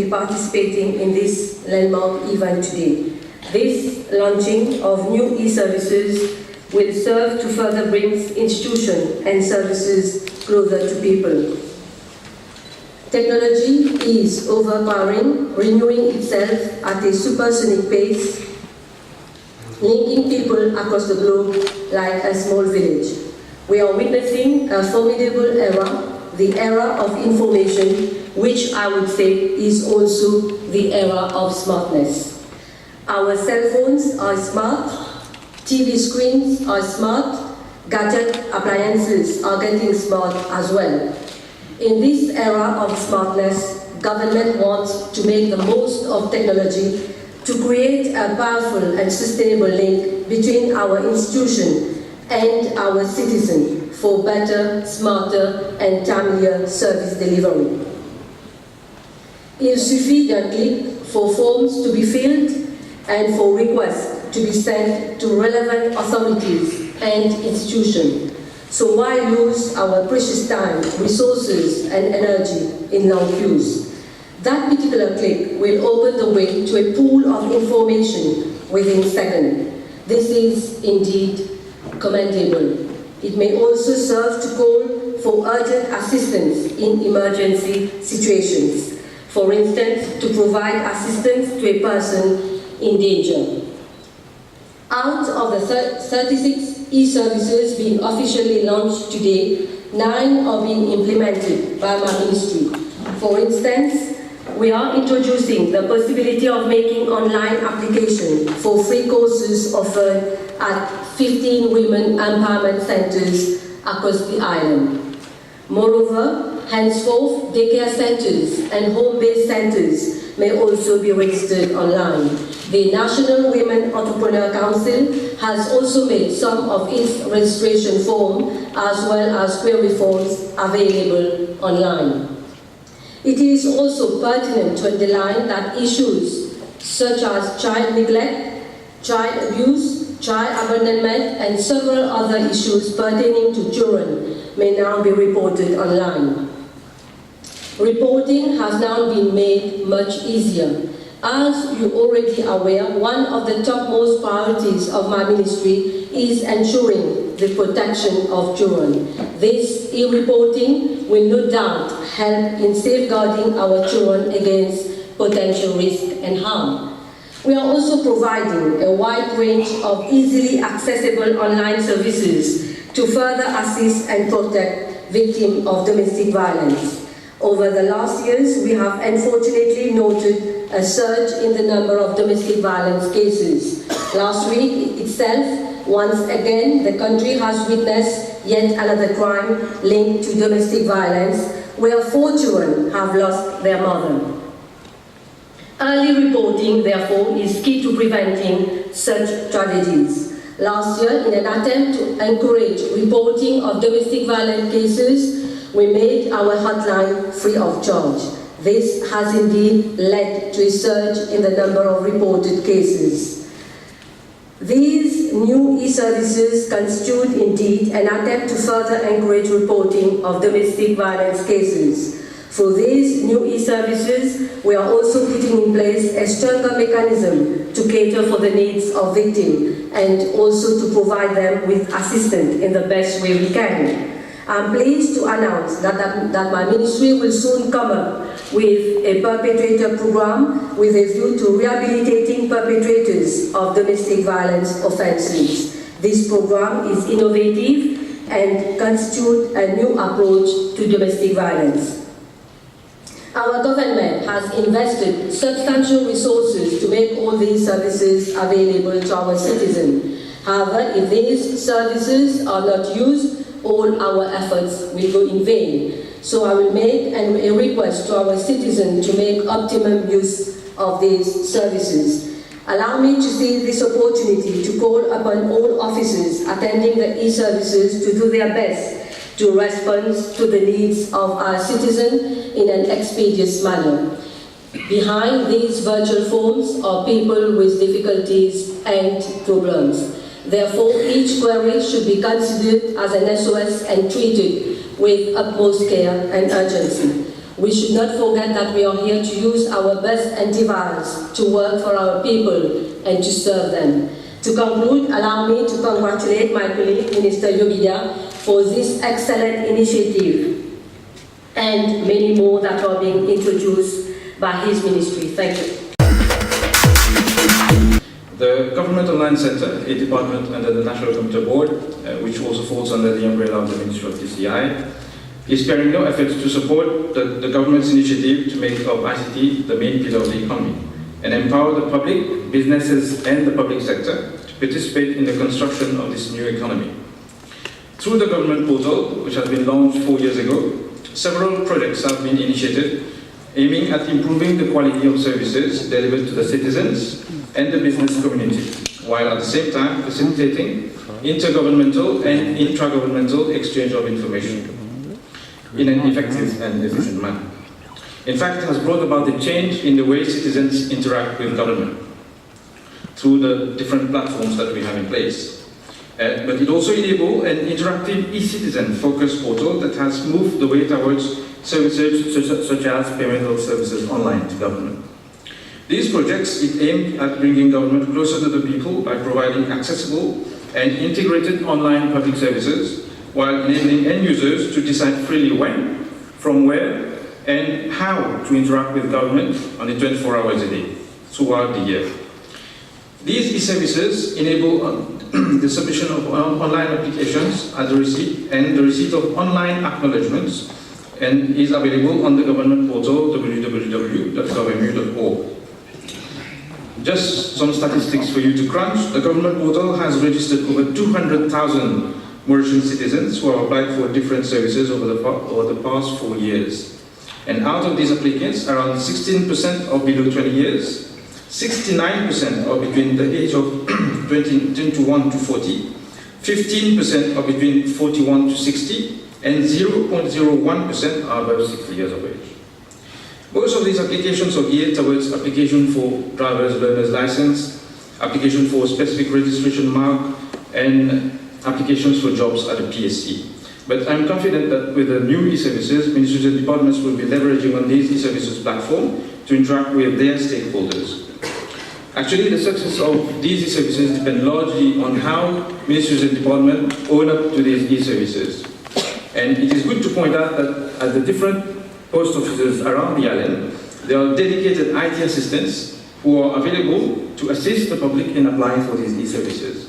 be participating in this landmark event today. This launching of new e-services will serve to further bring institutions and services closer to people. Technology is overpowering, renewing itself at a supersonic pace, linking people across the globe like a small village. We are witnessing a formidable era, the era of information, which I would say is also the era of smartness. Our cell phones are smart, TV screens are smart, gadget appliances are getting smart as well. In this era of smartness, government wants to make the most of technology to create a powerful and sustainable link between our institution and our citizens for better, smarter and timelier service delivery. Il suffit d'un clic for forms to be filled and for requests to be sent to relevant authorities and institutions. So why lose our precious time, resources and energy in long queues? That particular click will open the way to a pool of information within seconds. This is indeed commendable. It may also serve to call for urgent assistance in emergency situations. For instance, to provide assistance to a person in danger. Out of the 36 e-services being officially launched today, 9 are being implemented by my ministry. For instance, we are introducing the possibility of making online application for free courses offered at 15 women empowerment centers across the island. Moreover, henceforth, daycare centers and home-based centers may also be registered online. The National Women Entrepreneur Council has also made some of its registration forms as well as query forms available online. It is also pertinent to underline that issues such as child neglect, child abuse, child abandonment, and several other issues pertaining to children may now be reported online. Reporting has now been made much easier. As you already are aware, one of the topmost priorities of my ministry is ensuring the protection of children. This e-reporting will no doubt help in safeguarding our children against potential risk and harm. We are also providing a wide range of easily accessible online services to further assist and protect victims of domestic violence. Over the last years, we have unfortunately noted a surge in the number of domestic violence cases. Last week itself, once again, the country has witnessed yet another crime linked to domestic violence, where 4 children have lost their mother. Early reporting, therefore, is key to preventing such tragedies. Last year, in an attempt to encourage reporting of domestic violence cases, we made our hotline free of charge. This has indeed led to a surge in the number of reported cases. These new e-services constitute indeed an attempt to further encourage reporting of domestic violence cases. For these new e-services, we are also putting in place a stronger mechanism to cater for the needs of victims and also to provide them with assistance in the best way we can. I'm pleased to announce that my ministry will soon come up with a perpetrator program with a view to rehabilitating perpetrators of domestic violence offences. This program is innovative and constitutes a new approach to domestic violence. Our government has invested substantial resources to make all these services available to our citizens. However, if these services are not used, all our efforts will go in vain. So I will make a request to our citizens to make optimum use of these services. Allow me to seize this opportunity to call upon all officers attending the e-services to do their best to respond to the needs of our citizens in an expeditious manner. Behind these virtual forms are people with difficulties and problems. Therefore, each query should be considered as an SOS and treated with utmost care and urgency. We should not forget that we are here to use our best endeavors to work for our people and to serve them. To conclude, allow me to congratulate my colleague, Minister Yobida, for this excellent initiative and many more that are being introduced by his ministry. Thank you. The Government Online Centre, a department under the National Computer Board, which also falls under the umbrella of the Ministry of DCI, is sparing no efforts to support the government's initiative to make of ICT the main pillar of the economy and empower the public, businesses and the public sector to participate in the construction of this new economy. Through the government portal, which has been launched 4 years ago, several projects have been initiated aiming at improving the quality of services delivered to the citizens and the business community, while at the same time facilitating intergovernmental and intragovernmental exchange of information in an effective and efficient manner. In fact, it has brought about the change in the way citizens interact with government through the different platforms that we have in place. But it also enabled an interactive e-citizen focused portal that has moved the way towards services such as payment of services online to government. These projects aim at bringing government closer to the people by providing accessible and integrated online public services while enabling end users to decide freely when, from where, and how to interact with government on the 24 hours a day throughout the year. These e-services enable the submission of online applications at the receipt and the receipt of online acknowledgements, and is available on the government portal www.govmu.org. Just some statistics for you to crunch. The government portal has registered over 200,000 Mauritian citizens who have applied for different services over the past 4 years. And out of these applicants, around 16% are below 20 years, 69% are between the age of 21 to 40, 15% are between 41 to 60, and 0.01% are above 60 years of age. Most of these applications are geared towards application for driver's learner's license, application for specific registration mark, and applications for jobs at a PSC. But I'm confident that with the new e-services, ministries and departments will be leveraging on these e-services platform to interact with their stakeholders. Actually, the success of these e-services depends largely on how ministries and departments own up to these e-services. And it is good to point out that at the different post offices around the island, there are dedicated IT assistants who are available to assist the public in applying for these e-services.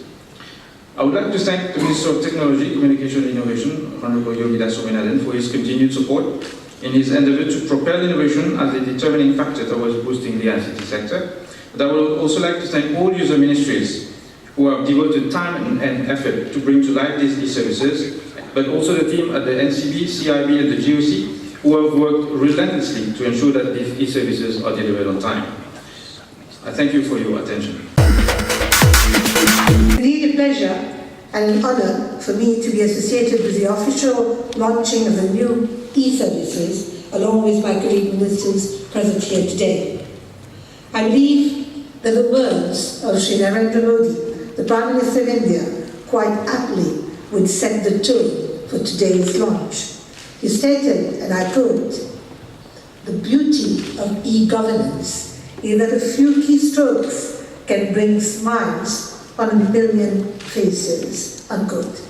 I would like to thank the Minister of Technology, Communication and Innovation, Honorable Yobida Somenaden, for his continued support in his endeavor to propel innovation as a determining factor towards boosting the ICT sector. But I would also like to thank all user ministries who have devoted time and effort to bring to life these e-services, but also the team at the NCB, CIB and the GOC who have worked relentlessly to ensure that these e-services are delivered on time. I thank you for your attention. It's indeed a pleasure and an honor for me to be associated with the official launching of the new e-services along with my colleague ministers present here today. I believe that the words of Shri Narendra Modi, the Prime Minister of India, quite aptly would set the tone for today's launch. He stated, and I quote, "The beauty of e-governance is that a few keystrokes can bring smiles on a million faces," unquote.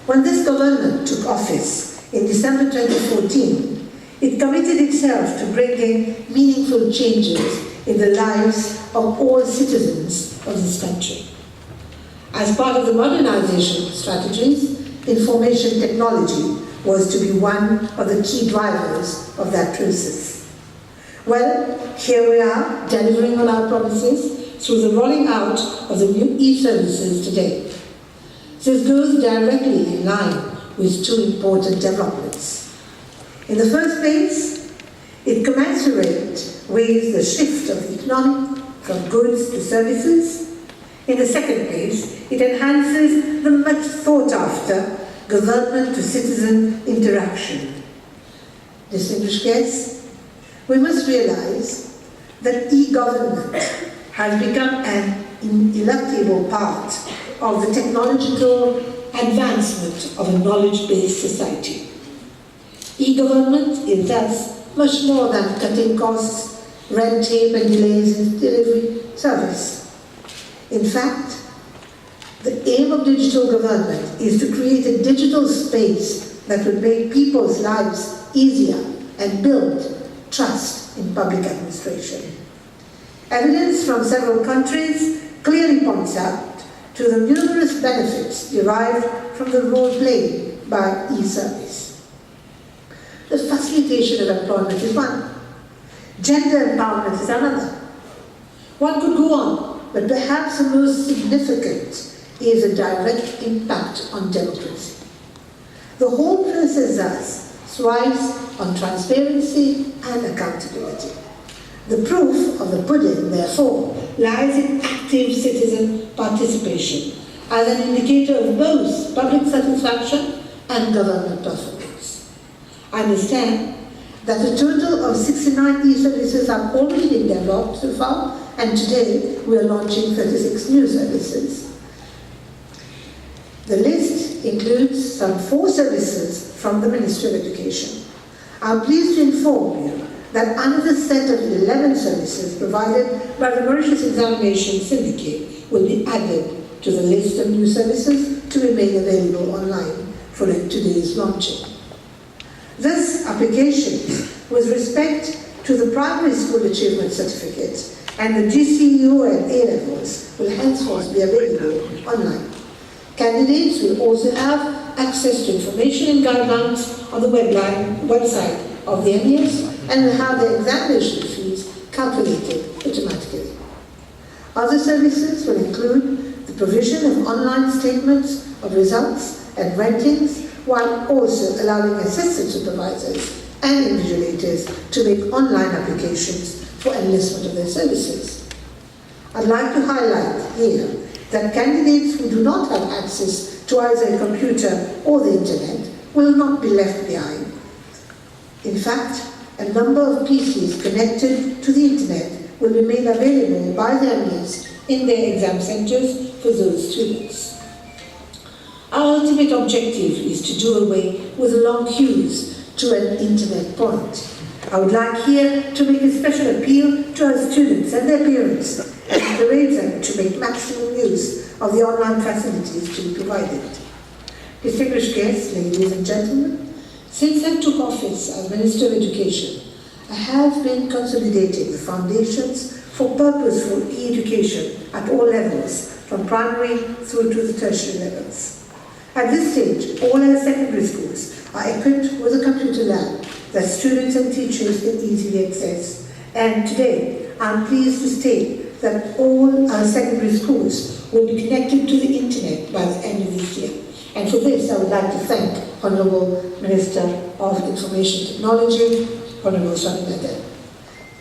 When this government took office in December 2014, it committed itself to bringing meaningful changes in the lives of all citizens of this country. As part of the modernization strategies, information technology was to be one of the key drivers of that process. Well, here we are, delivering on our promises through the rolling out of the new e-services today. This goes directly in line with two important developments. In the first place, it commensurates with the shift of the economy from goods to services. In the second place, it enhances the much sought after government to citizen interaction. Distinguished guests, we must realize that e-government has become an ineluctable part of the technological advancement of a knowledge-based society. E-government is thus much more than cutting costs, red tape and delays in delivery service. In fact, the aim of digital government is to create a digital space that will make people's lives easier and build trust in public administration. Evidence from several countries clearly points out to the numerous benefits derived from the role played by e-service. The facilitation of employment is one. Gender empowerment is another. One could go on, but perhaps the most significant is a direct impact on democracy. The whole process thus thrives on transparency and accountability. The proof of the pudding, therefore, lies in active citizen participation as an indicator of both public satisfaction and government performance. I understand that a total of 69 e-services have already been developed so far, and today we are launching 36 new services. The list includes some 4 services from the Ministry of Education. I'm pleased to inform you that another set of 11 services provided by the Mauritius Examination Syndicate will be added to the list of new services to be made available online following today's launching. Thus, applications with respect to the primary school achievement certificates and the GCU and A-levels will henceforth be available online. Candidates will also have access to information and guidelines on the website of the MES and will have their examination fees calculated automatically. Other services will include the provision of online statements of results and rankings, while also allowing assistant supervisors and invigilators to make online applications for enlistment of their services. I'd like to highlight here that candidates who do not have access to either a computer or the internet will not be left behind. In fact, a number of PCs connected to the internet will be made available by the MES in their exam centres for those students. Our ultimate objective is to do away with the long queues to an internet point. I would like here to make a special appeal to our students and their parents and encourage them to make maximum use of the online facilities to be provided. Distinguished guests, ladies and gentlemen, since I took office as Minister of Education, I have been consolidating the foundations for purposeful e-education at all levels, from primary through to the tertiary levels. At this stage, all our secondary schools are equipped with a computer lab that students and teachers can easily access. And today, I'm pleased to state that all our secondary schools will be connected to the internet by the end of this year. And for this, I would like to thank Honourable Minister of Information Technology, Honourable Swaminathan.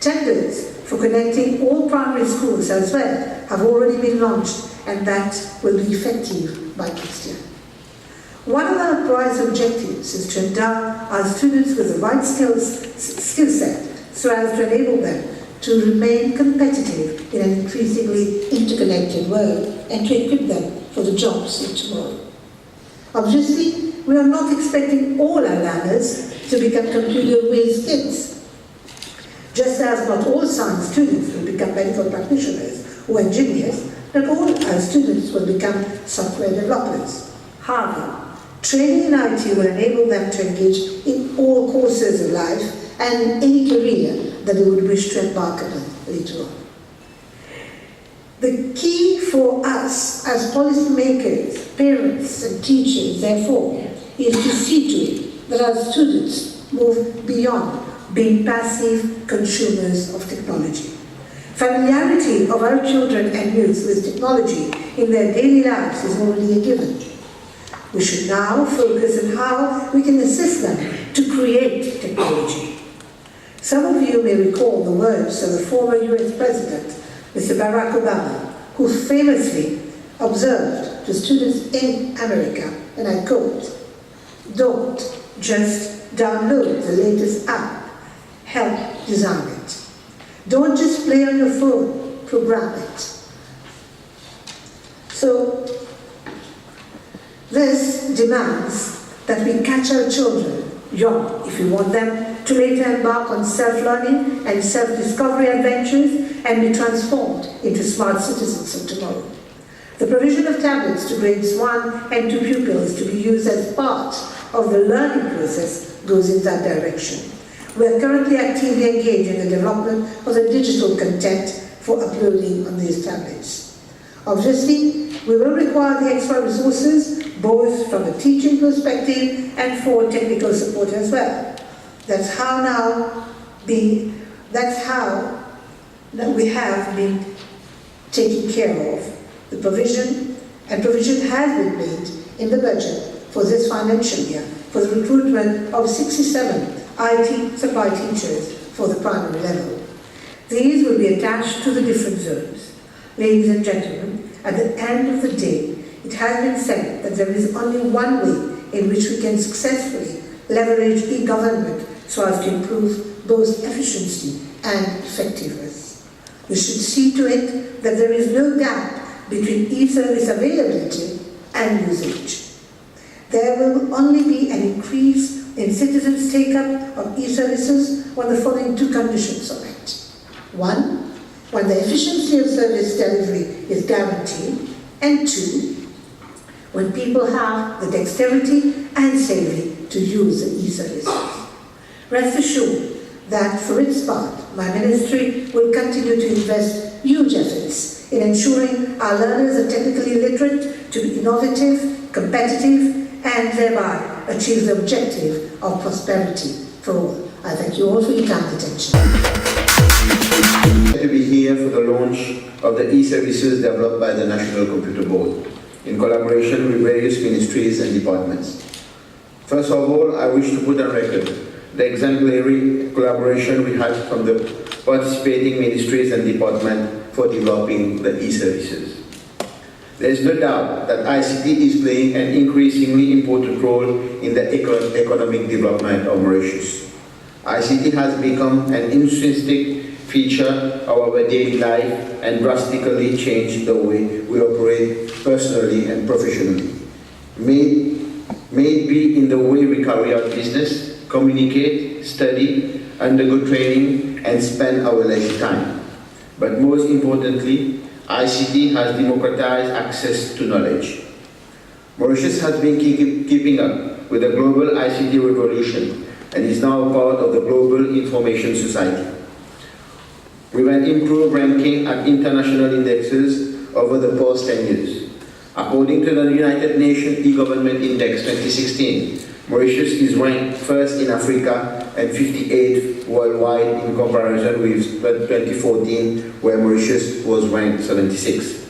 Tenders for connecting all primary schools as well have already been launched, and that will be effective by next year. One of our prize objectives is to endow our students with the right skill set so as to enable them to remain competitive in an increasingly interconnected world and to equip them for the jobs of tomorrow. Obviously, we are not expecting all our learners to become computer-whiz kids. Just as not all science students will become medical practitioners or engineers, not all our students will become software developers. However, training in IT will enable them to engage in all courses of life and in any career that they would wish to embark upon later on. The key for us as policymakers, parents and teachers, therefore, is to see to it that our students move beyond being passive consumers of technology. Familiarity of our children and youth with technology in their daily lives is already a given. We should now focus on how we can assist them to create technology. Some of you may recall the words of the former US President, Mr. Barack Obama, who famously observed to students in America, and I quote, "Don't just download the latest app, help design it. Don't just play on your phone, program it." So, this demands that we catch our children young if you want them to later embark on self-learning and self-discovery adventures and be transformed into smart citizens of tomorrow. The provision of tablets to grades 1 and 2 pupils to be used as part of the learning process goes in that direction. We are currently actively engaged in the development of the digital content for uploading on these tablets. Obviously, we will require the extra resources, both from a teaching perspective and for technical support as well. That's how we have been taking care of the provision, and provision has been made in the budget for this financial year for the recruitment of 67 IT supply teachers for the primary level. These will be attached to the different zones. Ladies and gentlemen, at the end of the day, it has been said that there is only one way in which we can successfully leverage e-government so as to improve both efficiency and effectiveness. We should see to it that there is no gap between e-service availability and usage. There will only be an increase in citizens' take-up of e-services when the following two conditions are met. One, when the efficiency of service delivery is guaranteed, and two, when people have the dexterity and savvy to use the e-services. Rest assured that for its part, my ministry will continue to invest huge efforts in ensuring our learners are technically literate to be innovative, competitive, and thereby achieve the objective of prosperity for all. I thank you all for your kind attention. To be here for the launch of the e-services developed by the National Computer Board in collaboration with various ministries and departments. First of all, I wish to put on record the exemplary collaboration we had from the participating ministries and departments for developing the e-services. There is no doubt that ICT is playing an increasingly important role in the economic development of Mauritius. ICT has become an intrinsic feature of our daily life and drastically changed the way we operate personally and professionally. May it be in the way we carry out business, communicate, study, undergo training, and spend our leisure time. But most importantly, ICT has democratized access to knowledge. Mauritius has been keeping up with the global ICT revolution and is now part of the global information society. With an improved ranking at international indexes over the past 10 years. According to the United Nations E-Government Index 2016, Mauritius is ranked first in Africa and 58th worldwide in comparison with 2014, where Mauritius was ranked 76.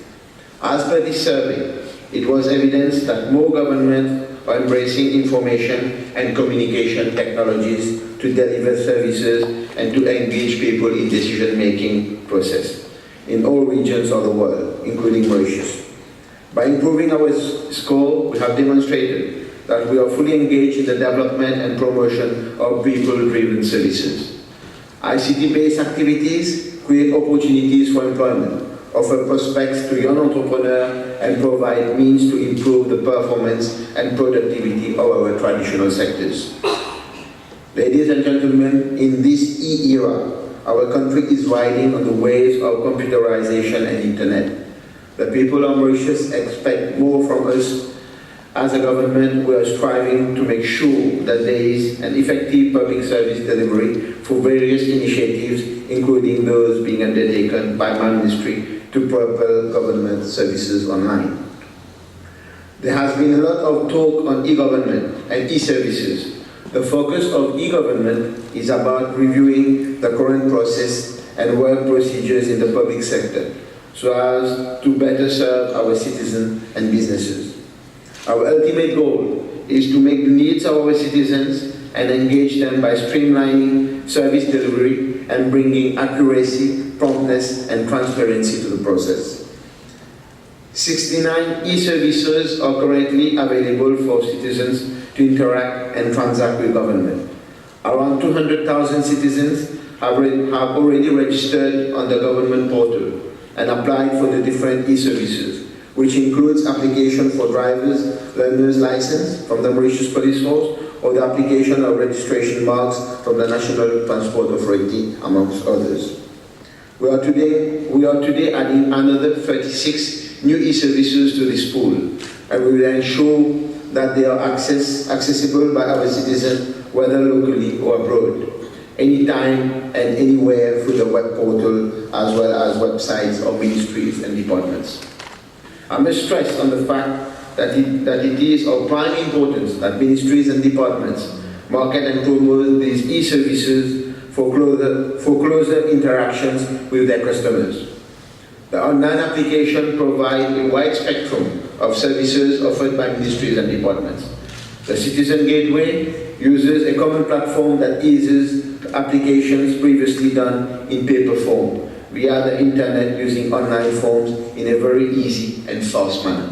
As per this survey, it was evidence that more governments are embracing information and communication technologies to deliver services and to engage people in decision-making process in all regions of the world, including Mauritius. By improving our score, we have demonstrated that we are fully engaged in the development and promotion of people-driven services. ICT-based activities create opportunities for employment, offer prospects to young entrepreneurs, and provide means to improve the performance and productivity of our traditional sectors. Ladies and gentlemen, in this e-era, our country is riding on the waves of computerization and internet. The people of Mauritius expect more from us. As a government, we are striving to make sure that there is an effective public service delivery for various initiatives, including those being undertaken by my ministry to propel government services online. There has been a lot of talk on e-government and e-services. The focus of e-government is about reviewing the current process and work procedures in the public sector so as to better serve our citizens and businesses. Our ultimate goal is to make the needs of our citizens and engage them by streamlining service delivery and bringing accuracy, promptness, and transparency to the process. 69 e-services are currently available for citizens to interact and transact with government. Around 200,000 citizens have already registered on the government portal and applied for the different e-services, which includes application for driver's learner's license from the Mauritius Police Force or the application of registration marks from the National Transport Authority, amongst others. We are today adding another 36 new e-services to this pool, and we will ensure that they are accessible by our citizens, whether locally or abroad, anytime and anywhere through the web portal, as well as websites of ministries and departments. I must stress on the fact that it is of prime importance that ministries and departments market and promote these e-services for closer interactions with their customers. The online application provides a wide spectrum of services offered by ministries and departments. The Citizen Gateway uses a common platform that eases applications previously done in paper form via the internet using online forms in a very easy and fast manner.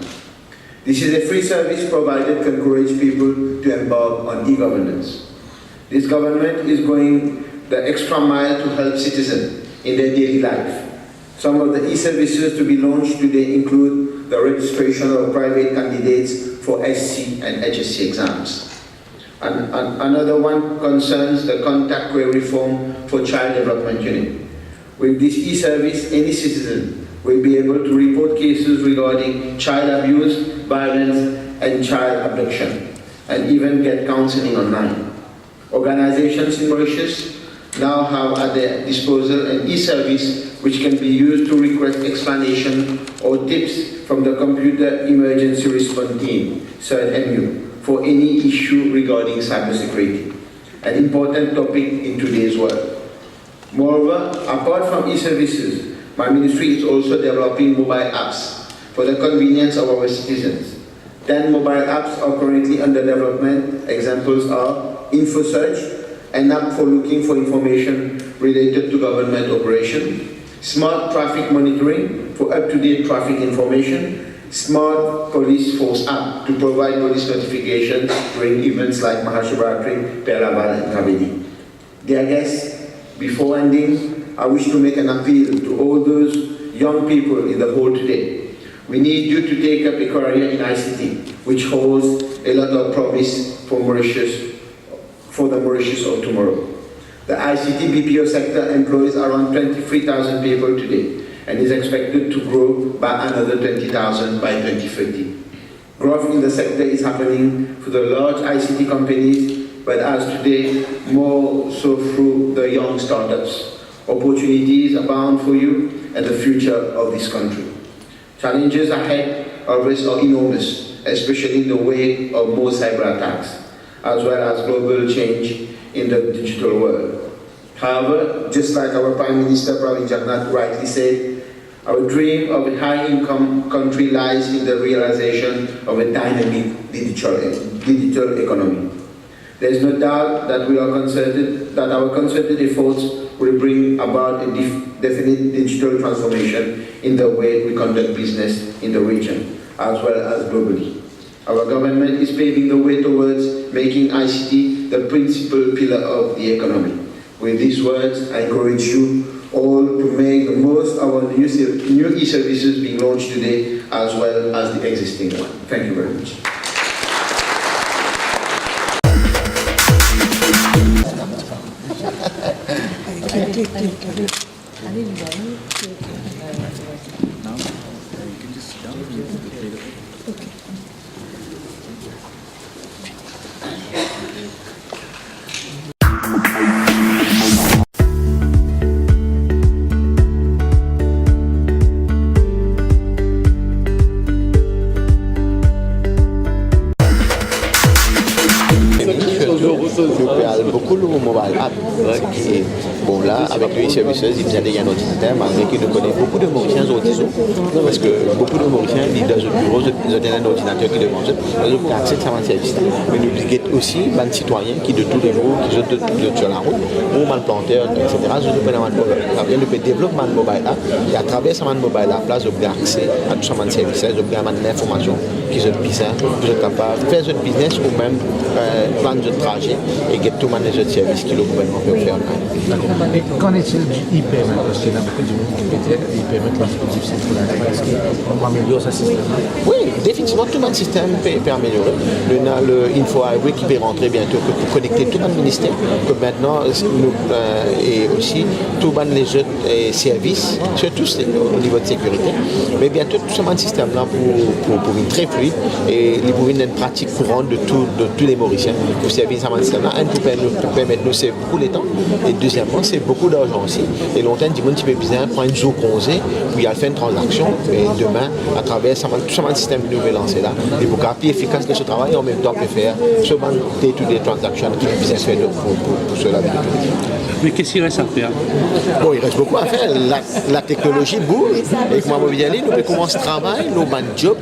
This is a free service provided to encourage people to embark on e-governance. This government is going the extra mile to help citizens in their daily life. Some of the e-services to be launched today include the registration of private candidates for SC and HSC exams. Another one concerns the contact query form for Child Development Unit. With this e-service, any citizen will be able to report cases regarding child abuse, violence, and child abduction, and even get counseling online. Organizations in Mauritius now have at their disposal an e-service which can be used to request explanation or tips from the Computer Emergency Response Team, CERT-MU, for any issue regarding cybersecurity, an important topic in today's world. Moreover, apart from e-services, my ministry is also developing mobile apps for the convenience of our citizens. 10 mobile apps are currently under development. Examples are Info Search, an app for looking for information related to government operation, Smart Traffic Monitoring for up-to-date traffic information, Smart Police Force app to provide police notifications during events like Mahashivratri, Pelaval, and Kaveri. Dear guests, before ending, I wish to make an appeal to all those young people in the hall today. We need you to take up a career in ICT, which holds a lot of promise for the Mauritius of tomorrow. The ICT BPO sector employs around 23,000 people today and is expected to grow by another 20,000 by 2030. Growth in the sector is happening for the large ICT companies, but as today, more so through the young startups. Opportunities abound for you and the future of this country. Challenges ahead of us are enormous, especially in the wake of more cyber attacks, as well as global change in the digital world. However, just like our Prime Minister Pravin Jagannath rightly said, our dream of a high-income country lies in the realization of a dynamic digital economy. There is no doubt that our concerted efforts will bring about a definite digital transformation in the way we conduct business in the region, as well as globally. Our government is paving the way towards making ICT the principal pillar of the economy. With these words, I encourage you all to make the most of our new e-services being launched today, as well as the existing one. Thank you very much. Beaucoup de mobile apps. Et bon là, avec le e-services, il y a un ordinateur, malgré qu'il connaît beaucoup de Mauriciens autistes, parce que beaucoup de Mauriciens vivent dans un bureau, ils ont un ordinateur qui demande, ils ont accès à ce service. Mais nous avons aussi des citoyens qui de tous les jours, qui sont sur la route, ou mal planteurs, etc. Ils peuvent développer un mobile app, et à travers ce mobile app, là, ils ont accès à tout ce service, ils ont des informations qui sont bizarres, qui sont capables de faire un business ou même plan de trajet et get tout manager de service que le gouvernement peut faire. qu'en est-il du e-payment? Parce qu'il y a beaucoup de monde qui peut dire e-payment, là, c'est plus difficile pour la Est-ce qu'on améliore ce système? Oui, définitivement, tout notre système peut améliorer. On a le Info qui peut rentrer bientôt pour connecter tout notre ministère. Que maintenant, et aussi tout les autres services, surtout au niveau de sécurité. Mais bientôt, tout ce système-là pour une très fluide et pour une pratique courante de tous les Mauriciens. Pour servir ce système-là, pour permettre nous, c'est beaucoup de temps. Et deuxièmement, c'est beaucoup d'argent aussi. Et longtemps, du monde qui peut bien prendre une jour conseil, puis il faire une transaction. Et demain, à travers tout ce système que nous allons lancer là, et pour qu'à plus efficace que ce travail, en même temps, peut faire ce day-to-day transactions qui est bien fait pour cela. Mais qu'est-ce qu'il reste à faire? Bon, il reste beaucoup à faire. La technologie bouge. Et comme on va aller, nous pouvons commencer à travailler, nos jobs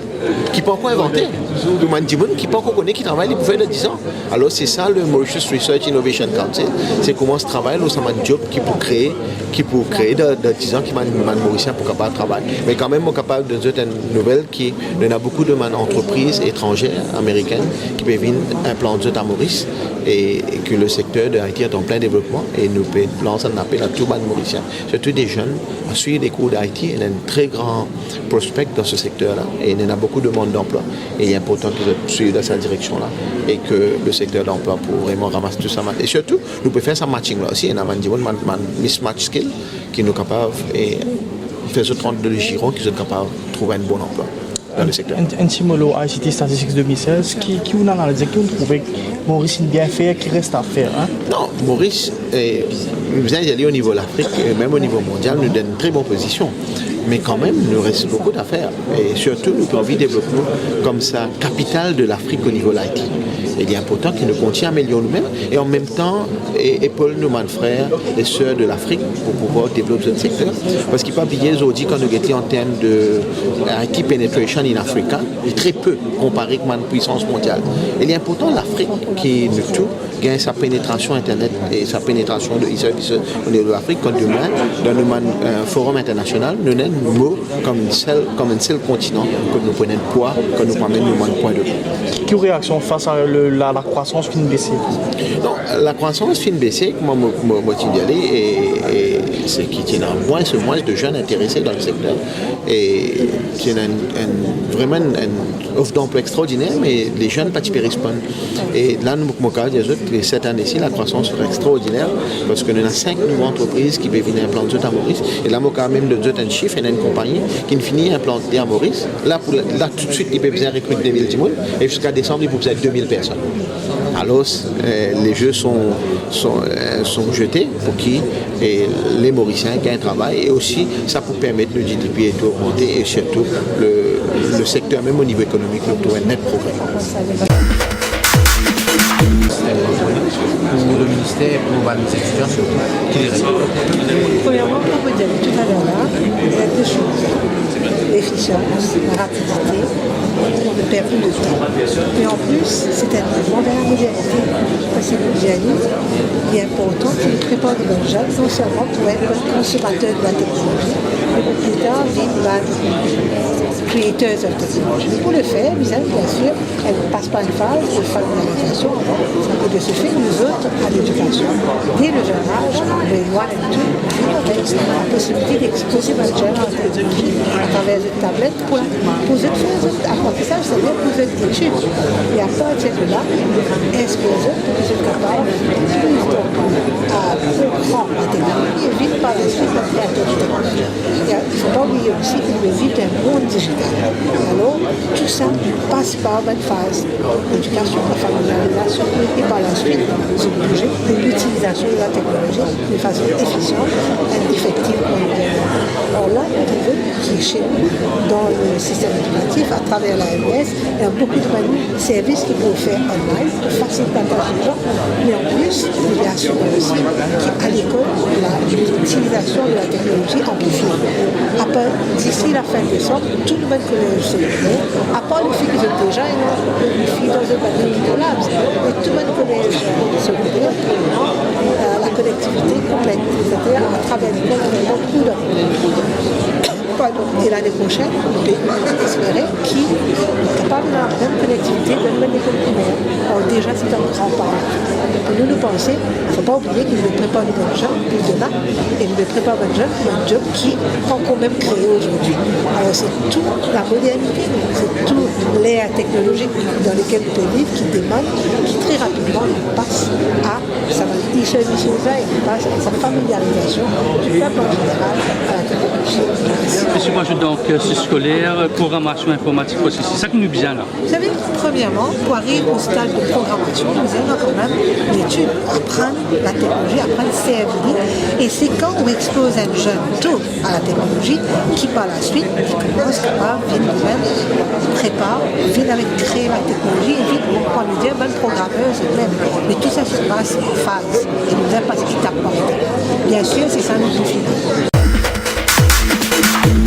qui ne sont pas encore inventés. Nous avons des gens qui ne sont pas encore connus, qui travaillent pour faire de 10 ans. Alors c'est ça le Mauritius Research Innovation Council. C'est comment se travaille, nous avons un job qui pour créer de 10 ans, qui m'a Mauricien pour capable de travailler. Mais quand même, on est capable de dire une nouvelle qui il y a beaucoup de entreprises étrangères, américaines, qui peuvent venir implanter à Maurice et que le secteur de Haïti est en plein développement et nous pouvons lancer un appel à tout le monde mauricien, surtout des jeunes, à suivre des cours d'Haïti. Il y a un très grand prospect dans ce secteur-là et il y a beaucoup de monde d'emploi et il est important qu'ils suivent dans cette direction-là et que le secteur d'emploi pour vraiment ramasser tout ça. Et surtout, nous pouvons faire ça matching-là aussi. Il y a un mismatch skill qui nous capable et faire ce 32 girons qui sont capables de trouver un bon emploi dans le secteur. Un petit mot ICT Statistics 2016, qui vous a analysé, qui vous trouvez que Maurice bien fait, qui reste à faire? Non, Maurice, vous allez au niveau de l'Afrique, et même au niveau mondial, nous donne une très bonne position. Mais quand même, il nous reste beaucoup d'affaires. Et surtout, nous avons envie de développer comme ça, capitale de l'Afrique au niveau de l'Haïti. Il est important qu'il nous continue à améliorer nous-mêmes et en même temps, épaule nos frères et sœurs de l'Afrique pour pouvoir développer ce secteur. Parce qu'il ne faut pas oublier aujourd'hui, quand nous étions en termes de IT penetration in Africa, il est très peu comparé avec la puissance mondiale. Il est important l'Afrique qui nous tout gagne sa pénétration Internet et sa pénétration de e-services au niveau de l'Afrique. Quand demain, dans un forum international, nous avons un mot comme un seul continent que nous prenons de poids, que nous prenons de point de vue. Quelle réaction face à la croissance fin baissée? Non, la croissance fin baissée, moi, d'y aller, et c'est qu'il y a moins de jeunes intéressés dans le secteur. Et c'est vraiment une offre d'emploi extraordinaire, mais les jeunes ne répondent. Et là, cette année-ci, la croissance sera extraordinaire parce que nous avons 5 nouvelles entreprises qui peuvent venir implanter à Maurice. Et là, moi, quand même, de un chiffre, il y a une compagnie qui finit implanter à Maurice. Là, tout de suite, ils peuvent recruter 2000 personnes et jusqu'à décembre, ils peuvent être 2000 personnes. Alors, les jeux sont jetés pour qui les Mauriciens gagnent un travail et aussi ça peut permettre le GDP d'augmenter et surtout le secteur, même au niveau économique, nous trouve un net progrès. Pour le ministère, pour les étudiants, surtout, quelle est la raison? Premièrement, comme vous avez dit tout à l'heure, il y a deux choses. L'efficience, la rapidité, le permis de temps. Et en plus, c'est un mouvement vers la modernité. Parce que vous y allez, il est important qu'il prépare de bonnes jeunes, non seulement pour être consommateur de la technologie, mais pour plus tard vivre creators of technology. Pour le faire, bien sûr, elle ne passe pas une phase de familiarisation avant. Et de ce fait, nous autres, à l'éducation, dès le jeune âge, le one and two, avec la possibilité d'exposer votre jeune à la technologie à travers une tablette pour poser de faire apprentissage, c'est-à-dire poser d'études. Et à partir de là, est-ce que les autres sont capables plus à comprendre la technologie et vite par la suite la création de technologie. Il ne faut pas oublier aussi qu'il veut vivre un monde digital. Alors, tout ça passe par une phase d'éducation, de familiarisation et par la suite se bouger de l'utilisation de la technologie de façon efficiente et effective pour le développement. Alors là, on veut qui est chez nous, dans le système éducatif, à travers la l'AMS, il y a beaucoup de services qui peuvent faire online pour faciliter la tâche des gens, mais en plus, il y a assurer aussi qu'à l'école, l'utilisation de la technologie amplifiée. D'ici la fin décembre, tout le monde collège secondaire, à part les filles qui sont déjà une fille dans un bâtiment qui collapse, mais tout le monde collège secondaire, la connectivité complète, c'est-à-dire à travers l'école, on a beaucoup de Et l'année prochaine, le pays espérait qu'il est capable de la même connectivité de l'école primaire. Alors déjà, c'est un grand pas. Pour nous penser, il ne faut pas oublier qu'il nous prépare les jeunes pour demain et nous prépare les jeunes pour un job qui est encore même créé aujourd'hui. Alors c'est toute la modernité, c'est toute l'ère technologique dans laquelle nous pouvons vivre qui demande, qui très rapidement passe à sa e-services et passe à sa familiarisation du peuple en général à la technologie. Monsieur, moi je donc scolaire, programmation informatique aussi, c'est ça qui nous vient là. Vous savez, premièrement, pour arriver au stade de programmation, nous avons quand même l'étude, apprendre la technologie, apprendre à servir. Et c'est quand on expose un jeune tôt à la technologie qui par la suite, il commence capable, vient nous-mêmes, prépare, vient avec créer la technologie et vient, on peut lui dire, bonne programmeuse même. Mais tout ça se passe en phase. Et nous avons pas étape par étape. Bien sûr, c'est ça notre final.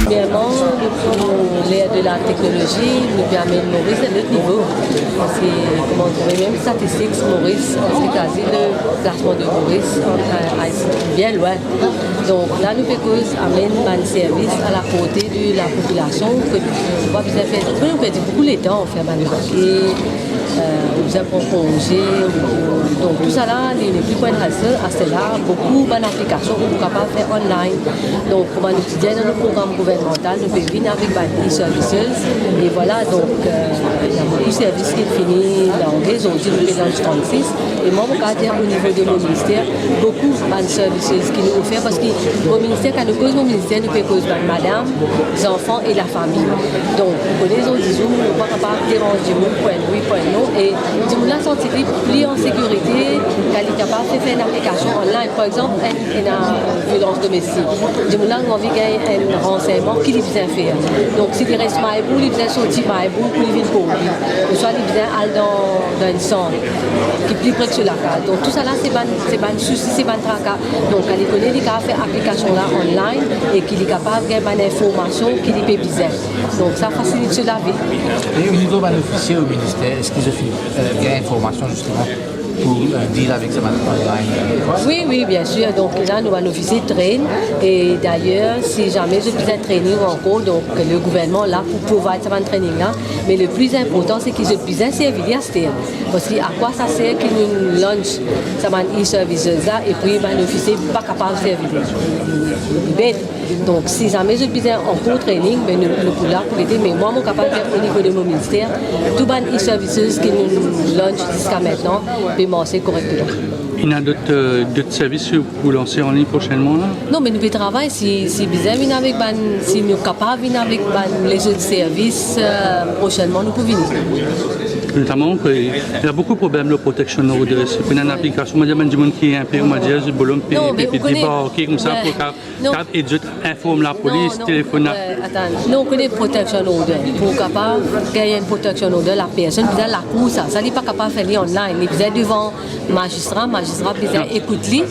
Premièrement, l'ère de la technologie nous permet de Maurice à notre niveau. Parce que, comment on trouve même statistiques, Maurice, parce que quasi le classement de Maurice est bien loin. Donc là, nous faisons amener un service à la portée de la population que nous pas besoin de faire. Nous perdons beaucoup de temps à faire mal nous avons congé, donc tout ça là, les plus points de à cela, beaucoup d'applications qu'on est capable de faire online. Donc, comme nous disons dans le programme gouvernemental, nous pouvons venir avec des services. Et voilà, donc il y a beaucoup de services qui finissent l'anglais, aujourd'hui nous sommes dans le 36. Et moi, mon cas, au niveau de mon ministère, beaucoup de services qui nous offrent parce que mon ministère, quand nous causons mon ministère, nous pouvons causer madame, les enfants et la famille. Donc, vous connaissez, on dit, nous ne sommes pas capables de déranger, point oui, point non. Et nous avons senti plus en sécurité qu'elle est capable de faire une application online. Par exemple, une violence domestique. Nous avons envie de gagner un renseignement qui est bien faire. Donc, si il reste maïbou, il vient sortir maïbou pour les villes pour lui. Soit il vient aller dans une centre qui est plus près que la case. Donc, tout ça là, c'est un souci, c'est un tracas. Donc, elle connaît les cas faire application là online et qu'il est capable de gagner une information qui est plus bizarre. Donc, ça facilite la vie. Et au niveau de l'officier au ministère, est-ce qu'ils ont une information justement pour deal avec ce online? Oui, bien sûr. Donc là, nous allons officier train. Et d'ailleurs, si jamais je faisais un training encore, donc le gouvernement là pour pouvoir faire un training là. Mais le plus important, c'est qu'ils puissent servir à ce parce que à quoi ça sert qu'ils nous lancent ça e-services là et puis l'officier n'est pas capable de servir. Donc si jamais je faisais encore training, nous pouvons là pour aider. Mais moi, je suis capable de faire au niveau de mon ministère, tout les e-services qui nous lancent jusqu'à maintenant, puis c'est correctement. Il y a d'autres services que vous lancez en ligne prochainement là? Non, mais nous travaillons si bien avec si nous sommes capables de venir avec les autres services prochainement, nous pouvons venir. Notamment qu'il y a beaucoup de problèmes de protection order. C'est une application, il y a des gens qui est un peu, on va dire, je peux débarquer comme ça pour informer la police, téléphoner. Attends, nous on connaît protection order. Pour capable gagner une protection order, la personne peut la cour ça n'est pas capable de faire online. Il peut devant magistrat peut écouter,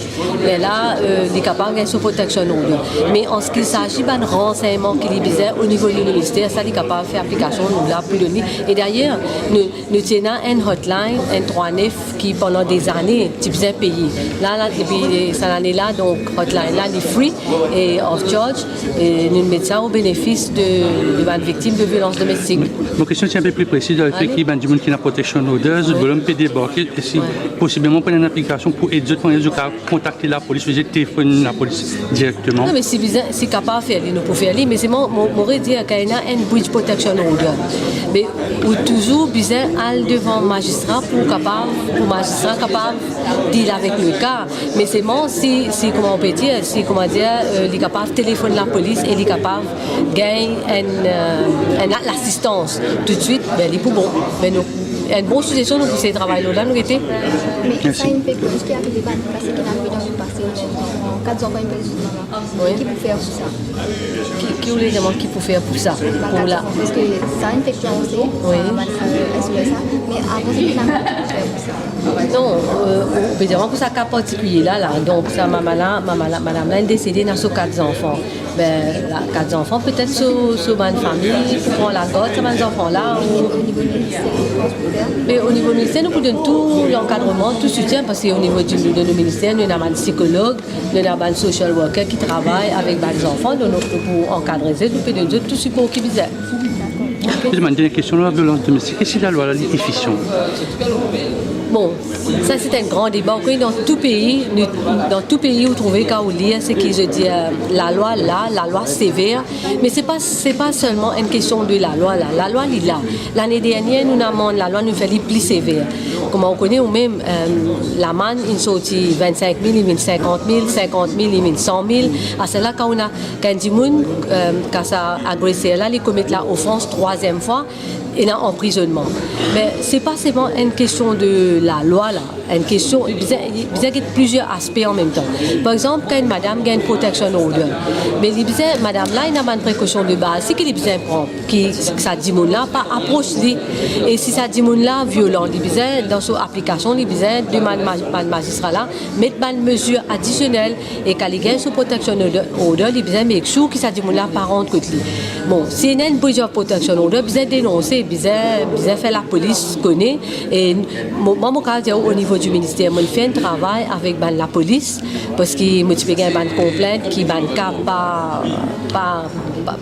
mais là, il est capable de gagner son protection order. Mais en ce qui s'agit d'un renseignement qui est bizarre au niveau du ministère, ça est capable de faire application, nous là pour donner. Et d'ailleurs, nous tenons une hotline, un 39 qui pendant des années, tu faisais payer. Là, depuis cette année-là, donc hotline là, est free et off charge. Et nous mettons ça au bénéfice de victimes de violences domestiques. Mon question est un peu plus précise avec l'équipe du monde qui a protection orders, vous peut débarquer et si possiblement prendre une application pour aider contacter la police, vous téléphoner la police directement. Non, mais c'est capable de faire, nous pouvons faire, mais c'est mon dire qu'il y a une bridge protection order. Mais toujours besoin aller devant le magistrat pour magistrat capable de dealer avec le cas. Mais c'est bon, si comment on peut dire, il est capable de téléphoner la police et il est capable de gagner l'assistance tout de suite, il est pour bon. Mais nous, une bonne suggestion pour ces travailleurs-là, nous étions. Mais ça une fait plus qui a arrivé parce qu'il a vu dans le passé au 4 enfants président qui peut faire pour ça. Qui vous les demande qui peut faire pour ça? Pour là. Parce que ça a une fait aussi, mais avant c'est qu'il a faire pour ça. Non, on peut dire que ça cas particulier là, donc ça madame là est décédée dans ses 4 enfants. Ben, 4 enfants, peut-être sur une famille, pour prendre la garde, ces enfants-là. Mais au niveau ministère, nous pouvons tout l'encadrement, tout soutien, parce qu'au niveau de nos ministères, nous avons un psychologue, nous avons un social worker qui travaille avec les enfants, donc nous pouvons encadrer ça, nous pouvons donner tout support qui vise. Je demande une question sur la violence domestique. Qu'est-ce que la loi la diffusion? Bon, ça c'est un grand débat. Dans tout pays, où vous trouvez qu'à lire, c'est que je dis la loi là, la loi sévère, mais c'est pas seulement une question de la loi là. La loi est là. L'année dernière, nous avons la loi nous fait plus sévère. Comme on connaît, ou même la manne, il sorti 25 000, il 50 000, 50 000, il 100 000. À cela, quand on a quand du monde, quand ça agressé là, ils commettent la offense 3e fois. Et un emprisonnement. Mais ce n'est pas seulement une question de la loi, là. Une question, il y a plusieurs aspects en même temps. Par exemple, quand une madame a une protection order, mais madame là, il a une précaution de base. C'est qu'il est besoin de prendre, que ça dit là, pas approche lui. Et si ça dit là, violent, il besoin dans son application, il besoin de magistrat là, mettre une mesure additionnelle et quand il a une protection order, il besoin de make sure que ça dit là, pas rendre contre lui. Bon, si il y a une protection order, il besoin de dénoncer. Bizarre fait la police connaît et moi au niveau du ministère on fait un travail avec la police parce que moi tu peux gagner une complainte qui pas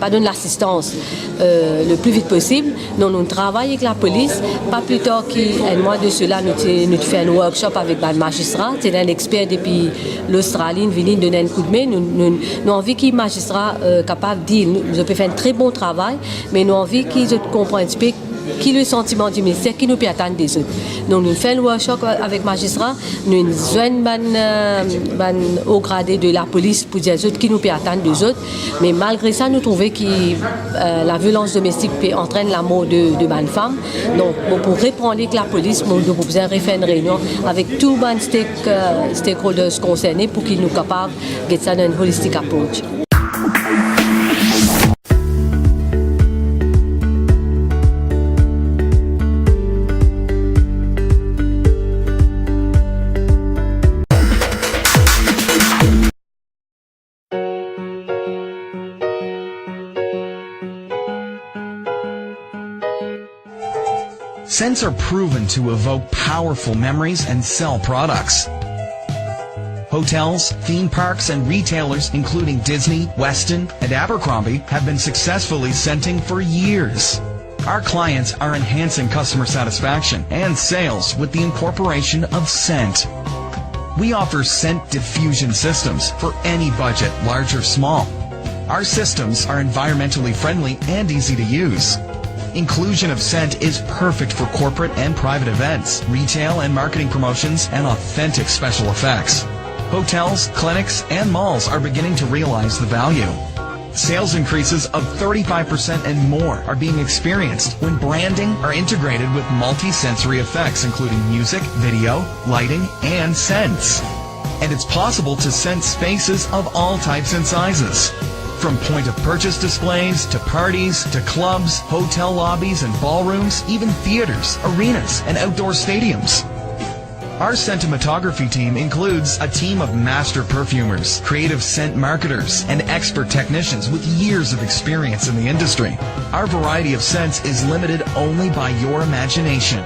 donne l'assistance le plus vite possible. Nous travaillons avec la police. Pas plus tard qu'un mois de cela nous fait un workshop avec un magistrat. C'est un expert depuis l'Australie venu donner un coup de main. Nous avons envie que les magistrats capable de dire nous peut faire un très bon travail, mais nous avons envie qu'ils comprennent un petit peu qui est le sentiment du ministère qui nous peut attendre des autres. Donc nous faisons le workshop avec les magistrats, nous joignons au gradé de la police pour dire aux autres qui nous peut attendre des autres. Mais malgré ça, nous trouvons que la violence domestique peut entraîner la mort de bonnes femmes. Donc pour répondre avec la police, nous avons besoin de faire une réunion avec tous les stakeholders concernés pour qu'ils nous capables de faire une holistic approach. Scents are proven to evoke powerful memories and sell products. Hotels, theme parks, and retailers, including Disney, Westin, and Abercrombie, have been successfully scenting for years. Our clients are enhancing customer satisfaction and sales with the incorporation of scent. We offer scent diffusion systems for any budget, large or small. Our systems are environmentally friendly and easy to use. Inclusion of scent is perfect for corporate and private events, retail and marketing promotions, and authentic special effects. Hotels, clinics, and malls are beginning to realize the value. Sales increases of 35% and more are being experienced when branding are integrated with multi-sensory effects including music, video, lighting, and scents. And it's possible to scent spaces of all types and sizes. From point-of-purchase displays, to parties, to clubs, hotel lobbies and ballrooms, even theaters, arenas, and outdoor stadiums. Our sentimentography team includes a team of master perfumers, creative scent marketers, and expert technicians with years of experience in the industry. Our variety of scents is limited only by your imagination.